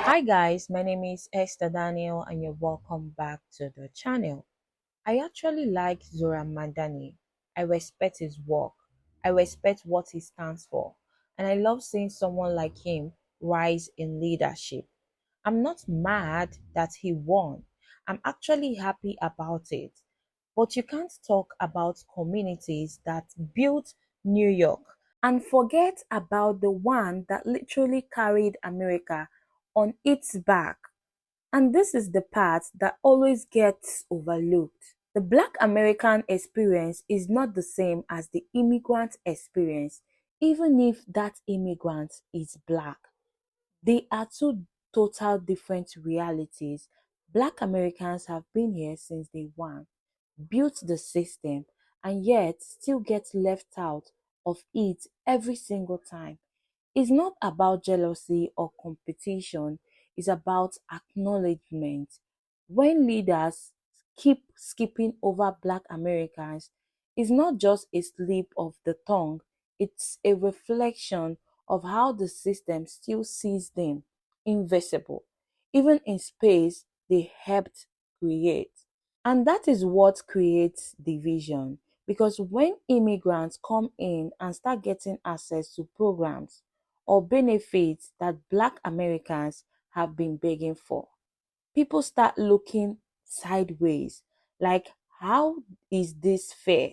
Hi guys, my name is Esther Daniel and you're welcome back to the channel. I actually like Zoran Mamdani. I respect his work. I respect what he stands for. And I love seeing someone like him rise in leadership. I'm not mad that he won. I'm actually happy about it. But you can't talk about communities that built New York and forget about the one that literally carried America on its back. And this is the part that always gets overlooked. The Black American experience is not the same as the immigrant experience, even if that immigrant is Black. They are two total different realities. Black Americans have been here since day one, built the system, and yet still get left out of it every single time. It's not about jealousy or competition, it's about acknowledgement. When leaders keep skipping over Black Americans, it's not just a slip of the tongue, it's a reflection of how the system still sees them invisible, even in space they helped create. And that is what creates division. Because when immigrants come in and start getting access to programs or benefits that Black Americans have been begging for, people start looking sideways like, how is this fair?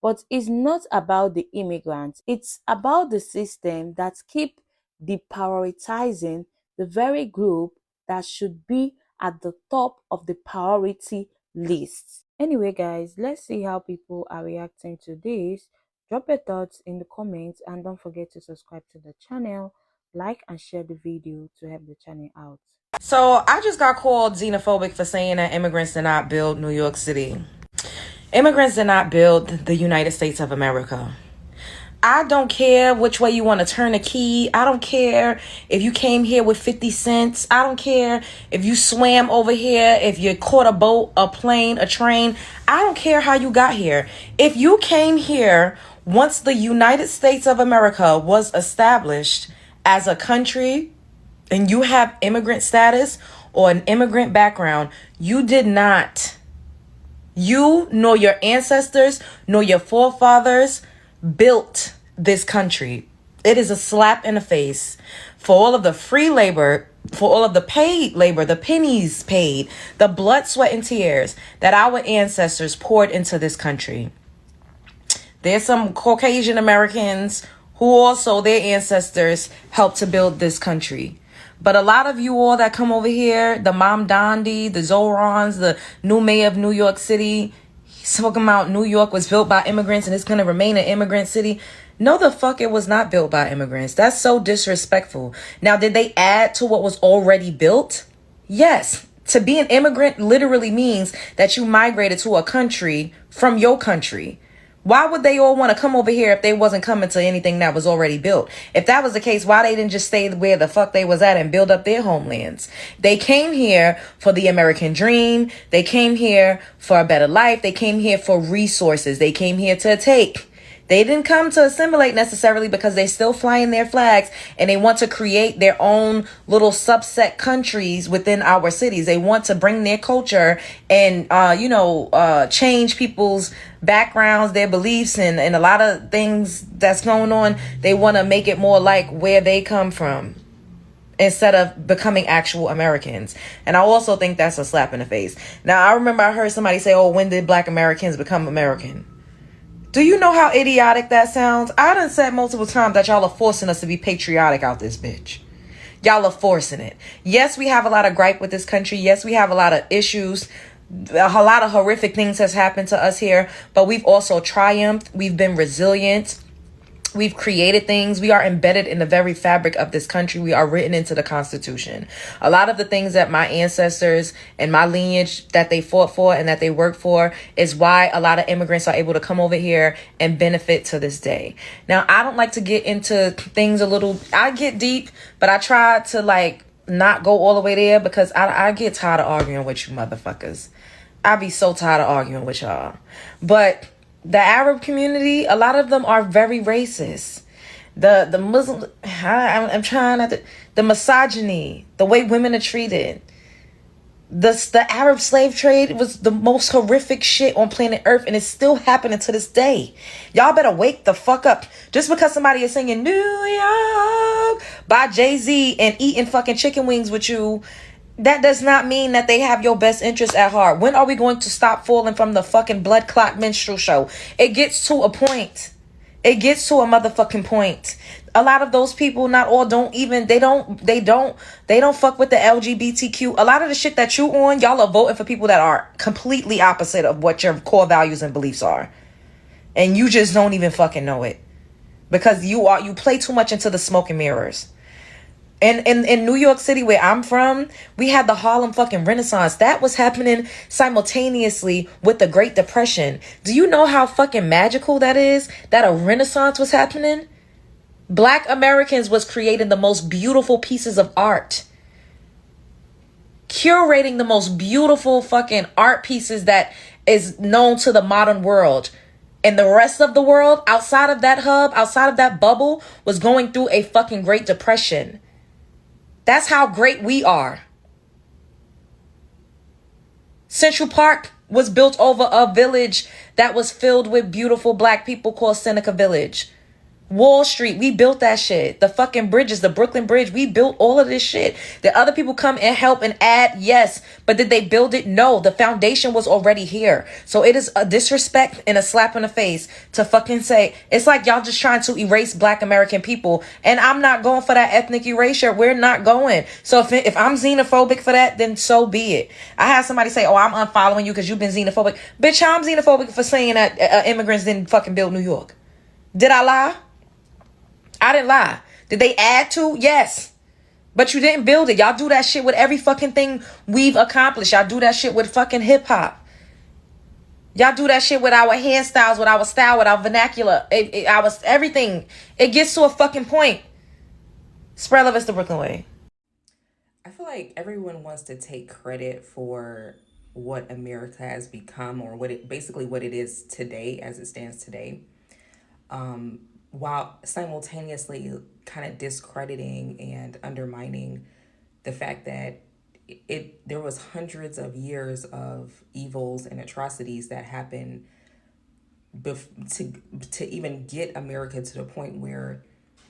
But it's not about the immigrants, it's about the system that keep deprioritizing the very group that should be at the top of the priority list. Anyway, guys, let's see how people are reacting to this. Drop your thoughts in the comments and don't forget to subscribe to the channel, like and share the video to help the channel out. So I just got called xenophobic for saying that immigrants did not build New York City. Immigrants did not build the United States of America. I don't care which way you want to turn the key. I don't care if you came here with 50 cents. I don't care if you swam over here, if you caught a boat, a plane, a train. I don't care how you got here. If you came here once the United States of America was established as a country and you have immigrant status or an immigrant background, you did not, you nor your ancestors nor your forefathers built this country. It is a slap in the face for all of the free labor, for all of the paid labor, the pennies paid, the blood, sweat, and tears that our ancestors poured into this country. There's some Caucasian Americans who also their ancestors helped to build this country. But a lot of you all that come over here, the Mamdani, the Zorans, the new mayor of New York City, he's talking about New York was built by immigrants and it's going to remain an immigrant city. No, the fuck it was not built by immigrants. That's so disrespectful. Now, did they add to what was already built? Yes. To be an immigrant literally means that you migrated to a country from your country. Why would they all want to come over here if they wasn't coming to anything that was already built? If that was the case, why they didn't just stay where the fuck they was at and build up their homelands? They came here for the American dream. They came here for a better life. They came here for resources. They came here to take. They didn't come to assimilate necessarily because they still flying their flags and they want to create their own little subset countries within our cities. They want to bring their culture and, change people's backgrounds, their beliefs, and a lot of things that's going on. They want to make it more like where they come from instead of becoming actual Americans. And I also think that's a slap in the face. Now, I remember I heard somebody say, oh, when did Black Americans become American? Do you know how idiotic that sounds? I done said multiple times that y'all are forcing us to be patriotic out this bitch. Y'all are forcing it. Yes, we have a lot of gripe with this country. Yes, we have a lot of issues. A lot of horrific things has happened to us here, but we've also triumphed. We've been resilient. We've created things. We are embedded in the very fabric of this country. We are written into the Constitution. A lot of the things that my ancestors and my lineage that they fought for and that they worked for is why a lot of immigrants are able to come over here and benefit to this day. Now, I don't like to get into things a little, I get deep, but I try to not go all the way there because I get tired of arguing with you motherfuckers. I be so tired of arguing with y'all. But the Arab community, a lot of them are very racist. The Muslim, I'm trying not the misogyny, the way women are treated. The Arab slave trade was the most horrific shit on planet Earth, and it's still happening to this day. Y'all better wake the fuck up. Just because somebody is singing New York by Jay-Z and eating fucking chicken wings with you, that does not mean that they have your best interest at heart. When are we going to stop falling from the fucking blood clot minstrel show? It gets to a point. It gets to a motherfucking point. A lot of those people, not all, they don't fuck with the LGBTQ. A lot of the shit that you on, y'all are voting for people that are completely opposite of what your core values and beliefs are. And you just don't even fucking know it. Because you play too much into the smoke and mirrors. And in New York City, where I'm from, we had the Harlem fucking Renaissance. That was happening simultaneously with the Great Depression. Do you know how fucking magical that is? That a Renaissance was happening? Black Americans was creating the most beautiful pieces of art. Curating the most beautiful fucking art pieces that is known to the modern world. And the rest of the world, outside of that hub, outside of that bubble, was going through a fucking Great Depression. That's how great we are. Central Park was built over a village that was filled with beautiful black people called Seneca Village. Wall Street, we built that shit. The fucking bridges, the Brooklyn Bridge, we built all of this shit. Did other people come and help and add? Yes. But did they build it? No. The foundation was already here. So it is a disrespect and a slap in the face to fucking say, it's like y'all just trying to erase black American people. And I'm not going for that ethnic erasure. We're not going. So if I'm xenophobic for that, then so be it. I had somebody say, oh, I'm unfollowing you because you've been xenophobic. Bitch, I'm xenophobic for saying that immigrants didn't fucking build New York. Did I lie? I didn't lie. Did they add to? Yes. But you didn't build it. Y'all do that shit with every fucking thing we've accomplished. Y'all do that shit with fucking hip hop. Y'all do that shit with our hairstyles, with our style, with our vernacular, our everything. It gets to a fucking point. Spread love is the Brooklyn way. I feel like everyone wants to take credit for what America has become, or what it is today, as it stands today. While simultaneously kind of discrediting and undermining the fact that there was hundreds of years of evils and atrocities that happened to even get America to the point where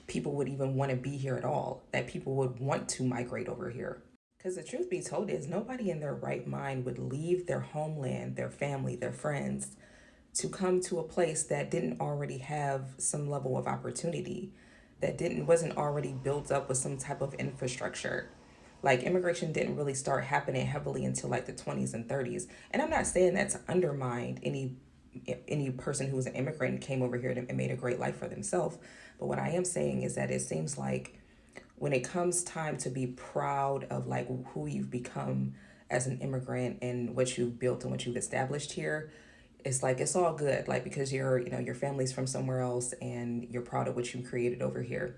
people would even want to be here at all, that people would want to migrate over here. Because the truth be told is, nobody in their right mind would leave their homeland, their family, their friends, to come to a place that didn't already have some level of opportunity, that wasn't already built up with some type of infrastructure. Like, immigration didn't really start happening heavily until like the 20s and 30s. And I'm not saying that to undermine any person who was an immigrant and came over here and made a great life for themselves. But what I am saying is that it seems like when it comes time to be proud of like who you've become as an immigrant and what you've built and what you've established here, it's like it's all good, like, because your family's from somewhere else and you're proud of what you created over here.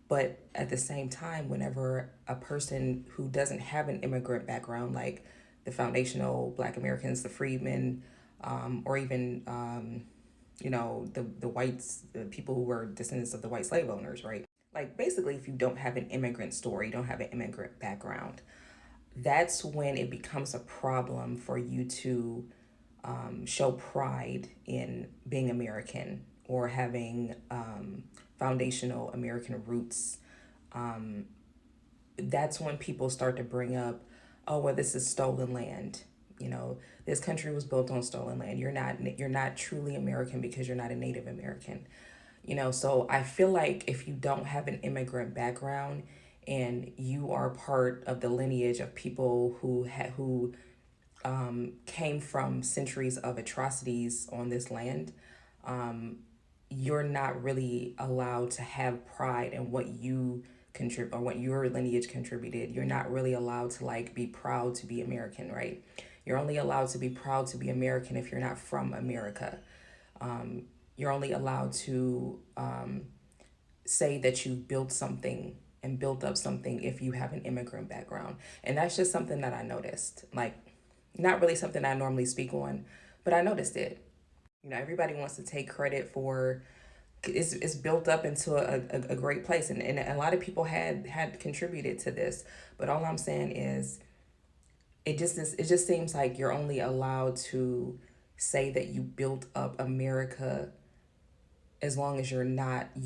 But at the same time, whenever a person who doesn't have an immigrant background, like the foundational Black Americans, the freedmen, or even the whites, the people who were descendants of the white slave owners, right? Like, basically, if you don't have an immigrant story, you don't have an immigrant background, that's when it becomes a problem for you to show pride in being American or having foundational American roots. That's when people start to bring up, oh, well, this is stolen land. This country was built on stolen land. You're not truly American because you're not a Native American. So I feel like if you don't have an immigrant background and you are part of the lineage of people who came from centuries of atrocities on this land, you're not really allowed to have pride in what you contribute or what your lineage contributed. You're not really allowed to like be proud to be American, right? You're only allowed to be proud to be American if you're not from America. You're only allowed to say that you built something and built up something if you have an immigrant background. And that's just something that I noticed. Like, not really something I normally speak on, but I noticed it. Everybody wants to take credit for it's built up into a great place, and a lot of people had contributed to this. But all I'm saying is, it just seems like you're only allowed to say that you built up America as long as you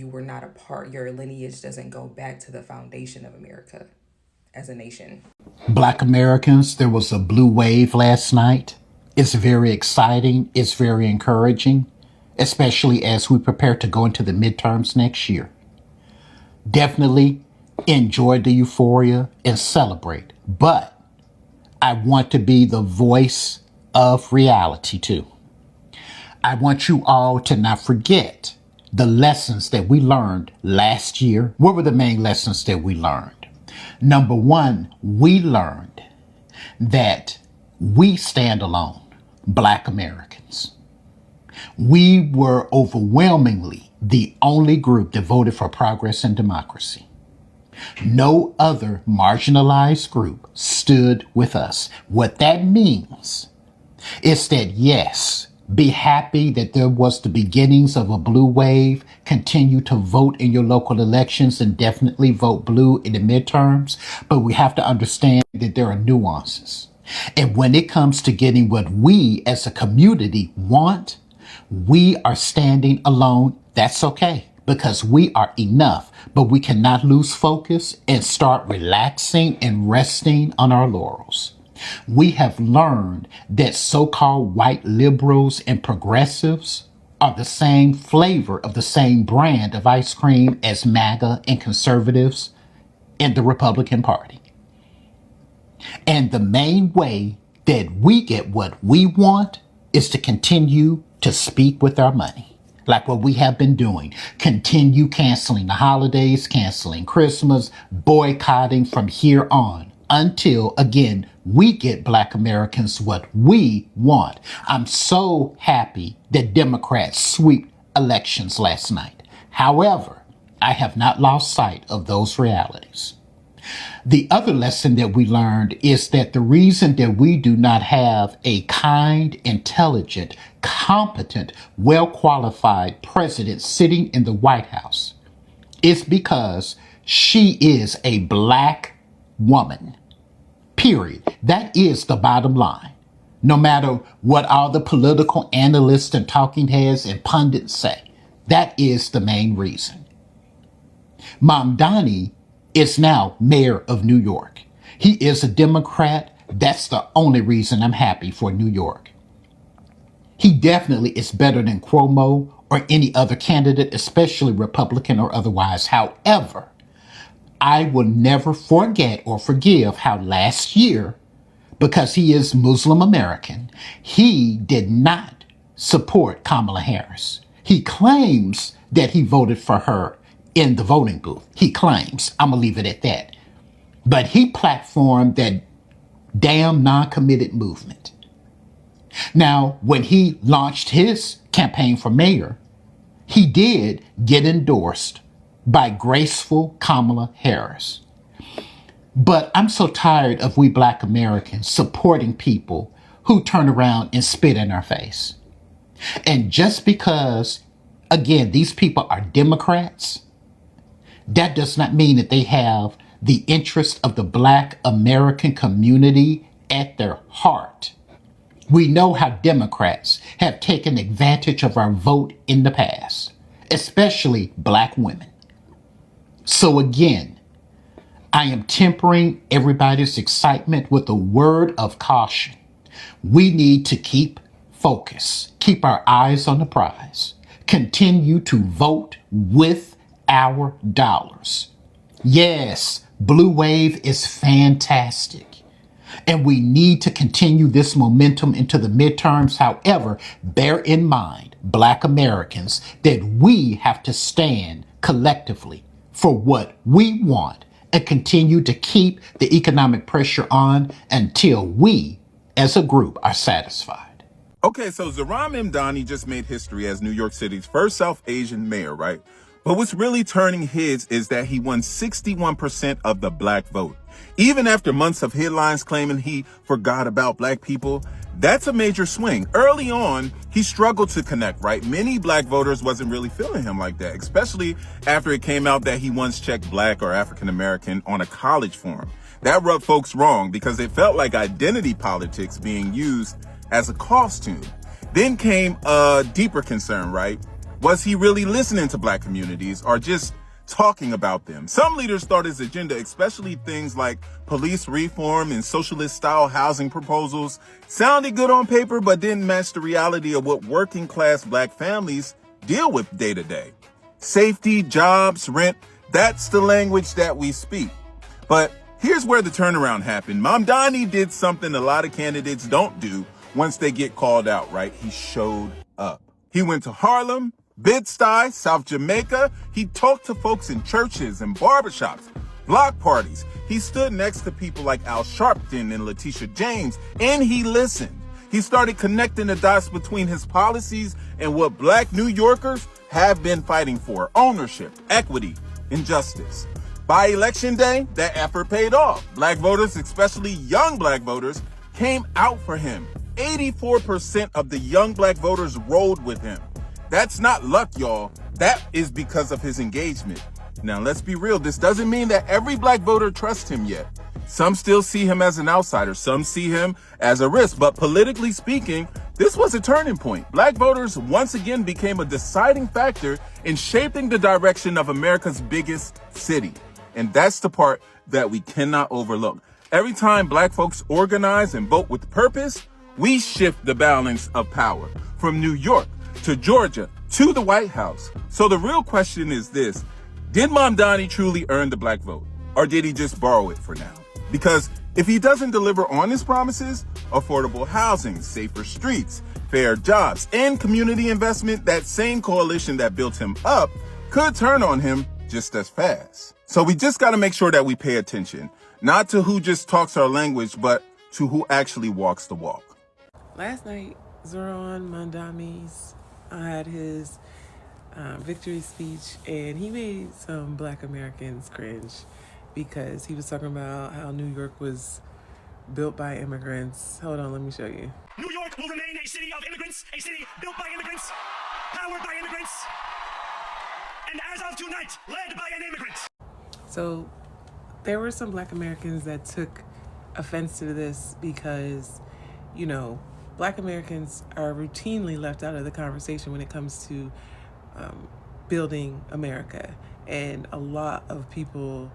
were not a part, your lineage doesn't go back to the foundation of America as a nation. Black Americans, there was a blue wave last night. It's very exciting. It's very encouraging, especially as we prepare to go into the midterms next year. Definitely enjoy the euphoria and celebrate. But I want to be the voice of reality too. I want you all to not forget the lessons that we learned last year. What were the main lessons that we learned? Number one, we learned that we stand alone, Black Americans. We were overwhelmingly the only group that voted for progress and democracy. No other marginalized group stood with us. What that means is that, yes, be happy that there was the beginnings of a blue wave. Continue to vote in your local elections and definitely vote blue in the midterms. But we have to understand that there are nuances. And when it comes to getting what we as a community want, we are standing alone. That's okay, because we are enough. But we cannot lose focus and start relaxing and resting on our laurels. We have learned that so-called white liberals and progressives are the same flavor of the same brand of ice cream as MAGA and conservatives in the Republican Party. And the main way that we get what we want is to continue to speak with our money, like what we have been doing. Continue canceling the holidays, canceling Christmas, boycotting from here on until, again, we get Black Americans what we want. I'm so happy that Democrats swept elections last night. However, I have not lost sight of those realities. The other lesson that we learned is that the reason that we do not have a kind, intelligent, competent, well-qualified president sitting in the White House is because she is a Black woman. Period. That is the bottom line. No matter what all the political analysts and talking heads and pundits say, that is the main reason. Mamdani is now mayor of New York. He is a Democrat. That's the only reason I'm happy for New York. He definitely is better than Cuomo or any other candidate, especially Republican or otherwise. However, I will never forget or forgive how last year, because he is Muslim American, he did not support Kamala Harris. He claims that he voted for her in the voting booth. He claims. I'm going to leave it at that. But he platformed that damn non-committed movement. Now, when he launched his campaign for mayor, he did get endorsed by graceful Kamala Harris. But I'm so tired of we Black Americans supporting people who turn around and spit in our face. And just because, again, these people are Democrats, that does not mean that they have the interest of the Black American community at their heart. We know how Democrats have taken advantage of our vote in the past, especially Black women. So again, I am tempering everybody's excitement with a word of caution. We need to keep focus, keep our eyes on the prize, continue to vote with our dollars. Yes, Blue Wave is fantastic. And we need to continue this momentum into the midterms. However, bear in mind, Black Americans, that we have to stand collectively for what we want and continue to keep the economic pressure on until we, as a group, are satisfied. Okay, so Zoran Mamdani just made history as New York City's first South Asian mayor, right? But what's really turning heads is that he won 61% of the Black vote. Even after months of headlines claiming he forgot about Black people, That's a major swing. Early on, he struggled to connect, right? Many black voters wasn't really feeling him like that, especially after it came out that he once checked black or African American on a college form. That rubbed folks wrong because it felt like identity politics being used as a costume. Then came a deeper concern, right? Was he really listening to black communities or just talking about them? Some leaders thought his agenda, especially things like police reform and socialist style housing proposals, sounded good on paper, but didn't match the reality of what working class black families deal with day to day. Safety, jobs, rent, that's the language that we speak. But here's where the turnaround happened. Mamdani did something a lot of candidates don't do once they get called out, right? He showed up. He went to Harlem, Bed-Stuy, South Jamaica. He talked to folks in churches and barbershops, block parties. He stood next to people like Al Sharpton and Letitia James, and he listened. He started connecting the dots between his policies and what black New Yorkers have been fighting for: ownership, equity, and justice. By election day, that effort paid off. Black voters, especially young black voters, came out for him. 84% of the young black voters rolled with him. That's not luck, y'all. That is because of his engagement. Now, let's be real. This doesn't mean that every black voter trusts him yet. Some still see him as an outsider. Some see him as a risk. But politically speaking, this was a turning point. Black voters once again became a deciding factor in shaping the direction of America's biggest city. And that's the part that we cannot overlook. Every time black folks organize and vote with purpose, we shift the balance of power from New York to Georgia to the White House. So the real question is this: did Mamdani truly earn the black vote, or did he just borrow it for now? Because if he doesn't deliver on his promises, affordable housing, safer streets, fair jobs, and community investment, that same coalition that built him up could turn on him just as fast. So we just got to make sure that we pay attention, not to who just talks our language, but to who actually walks the walk. Last night, Zoran Mamdani had his victory speech, and he made some black Americans cringe because he was talking about how New York was built by immigrants. Hold on, let me show you. New York will remain a city of immigrants, a city built by immigrants, powered by immigrants, and as of tonight, led by an immigrant. So there were some black Americans that took offense to this because, you know, black Americans are routinely left out of the conversation when it comes to building America. And a lot of people,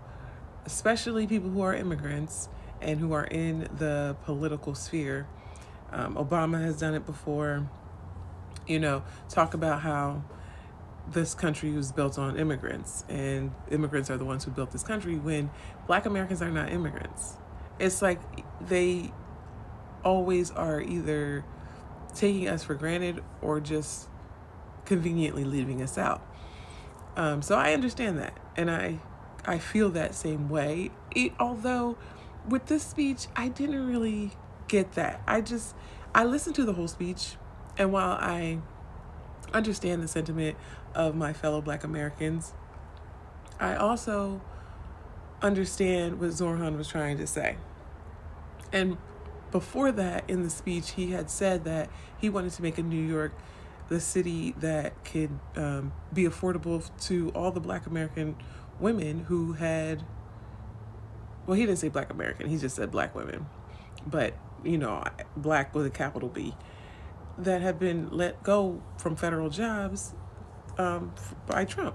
especially people who are immigrants and who are in the political sphere, Obama has done it before, you know, talk about how this country was built on immigrants and immigrants are the ones who built this country, when black Americans are not immigrants. It's like they always are either taking us for granted or just conveniently leaving us out. So I understand that, and I feel that same way. Although with this speech, I didn't really get that. I listened to the whole speech, and while I understand the sentiment of my fellow black Americans, I also understand what Zoran was trying to say. And before that, in the speech, he had said that he wanted to make a New York the city that could be affordable to all the black American women who had, well, he didn't say black American, he just said black women, but, you know, black with a capital B, that have been let go from federal jobs by Trump.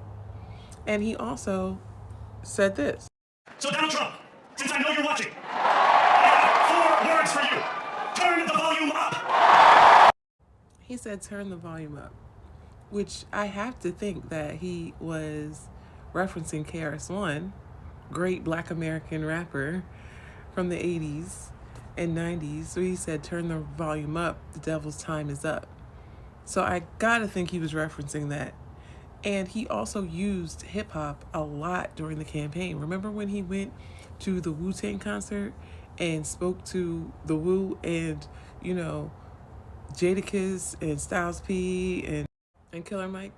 And he also said this. So Donald Trump, since I know you're watching, I have 4 words for you. Turn the volume up. He said, turn the volume up, which I have to think that he was referencing KRS-One, great black American rapper from the 80s and 90s. So he said, turn the volume up, the devil's time is up. So I gotta think he was referencing that. And he also used hip hop a lot during the campaign. Remember when he went to the Wu-Tang concert and spoke to the Wu and, you know, Jadakiss and Styles P and Killer Mike?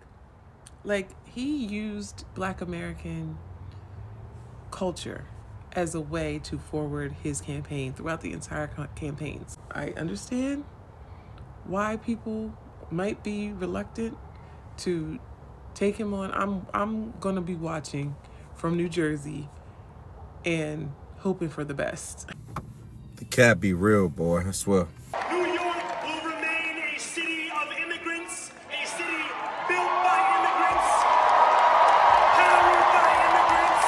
Like, he used black American culture as a way to forward his campaign throughout the entire campaigns. I understand why people might be reluctant to take him on. I'm gonna be watching from New Jersey and hoping for the best. The cat be real, boy, I swear. New York will remain a city of immigrants, a city built by immigrants, powered by immigrants,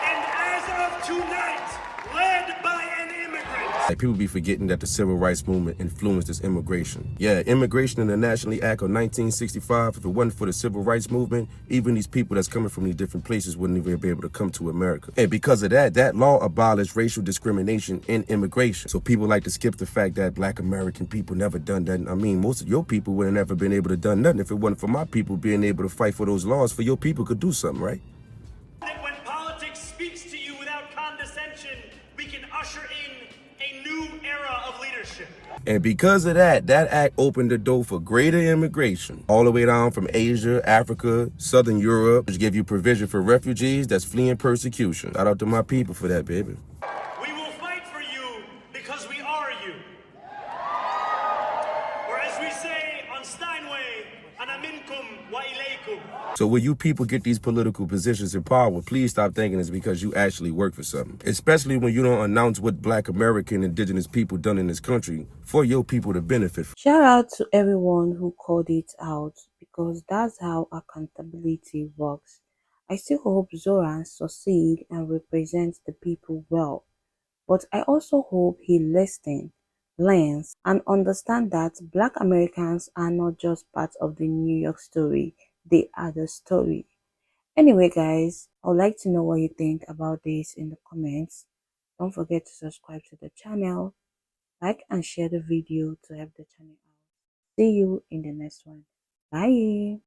and as of tonight, led by an immigrant. Like, people be forgetting that the civil rights movement influenced this immigration. Yeah, immigration in the National Act of 1965, if it wasn't for the civil rights movement, even these people that's coming from these different places wouldn't even be able to come to America. And because of that, that law abolished racial discrimination in immigration. So people like to skip the fact that Black American people never done that. I mean, most of your people would have never been able to done nothing if it wasn't for my people being able to fight for those laws for your people could do something, right? That when politics speaks to you without condescension, we can usher in a new era of leadership. And because of that, that act opened the door for greater immigration, all the way down from Asia, Africa, Southern Europe, which give you provision for refugees that's fleeing persecution. Shout out to my people for that, baby. We will fight for you because we are you. Or as we say on Steinway, ana minkum wa ilaykum. So when you people get these political positions in power, please stop thinking it's because you actually work for something. Especially when you don't announce what Black American indigenous people done in this country for your people to benefit from. Shout out to everyone who called it out because that's how accountability works. I still hope Zoran succeed and represents the people well. But I also hope he listens, learns, and understands that Black Americans are not just part of the New York story, they are the story. Anyway, guys, I would like to know what you think about this in the comments. Don't forget to subscribe to the channel, like and share the video to help the channel out. See you in the next one. Bye.